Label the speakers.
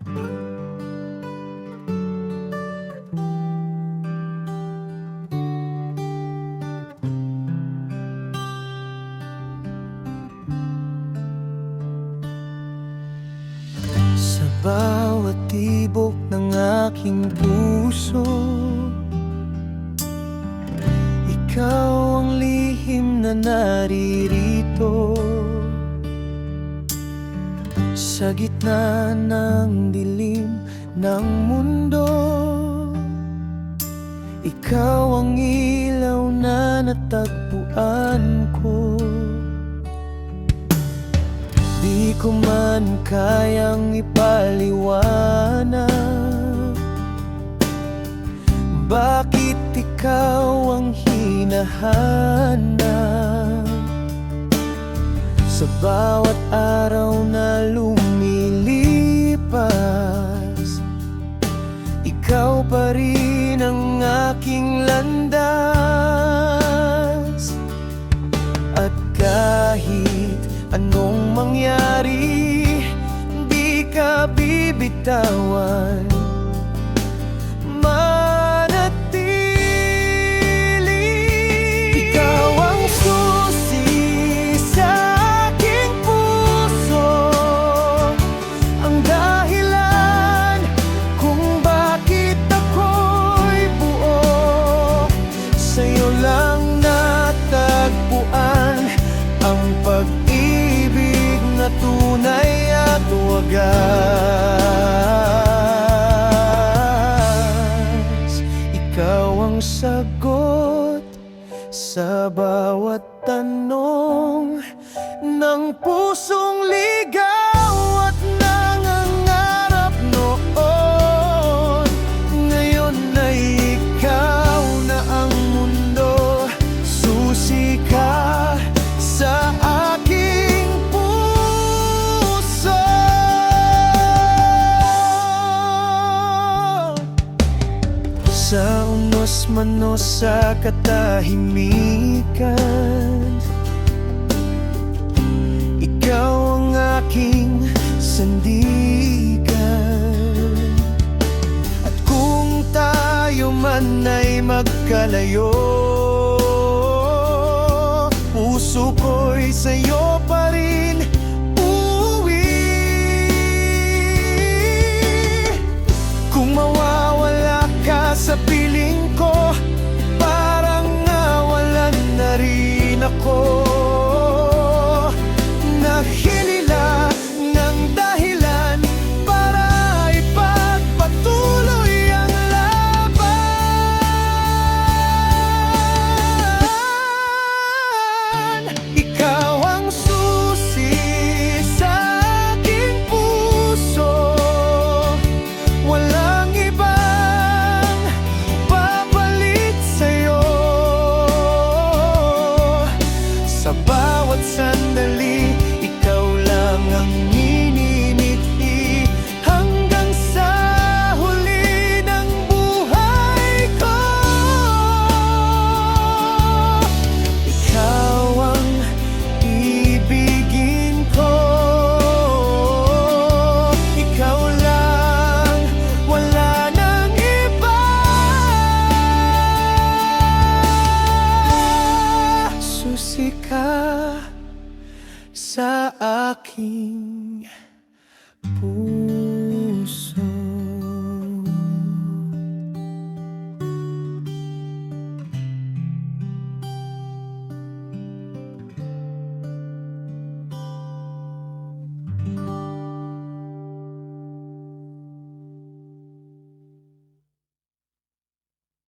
Speaker 1: Sa bawat tibok ng aking puso, ikaw ang lihim na naririto. Sa gitna ng dilim ng mundo, ikaw ang ilaw na natagpuan ko. Di ko man kayang ipaliwanag bakit ikaw ang hinahanap. Sa bawat araw na lumilipas, ikaw pa rin ang aking landas. At kahit anong mangyari, di ka bibitawan. Manatili, ikaw ang susi sa aking puso, ang dahilan kung bakit ako'y buo. Sa'yo lang natagpuan ang pag-ibig na tunay at wagas. Ikaw ang sagot sa bawat tanong ng pusong ligaw at nangangarap noon. Ngayon ay ikaw na ang mundo, susi ka sa aking puso. Sa unos-manos sa katahimikan, ikaw ang aking sandigan. At kung tayo man ay magkalayo, puso ko'y sa'yo pa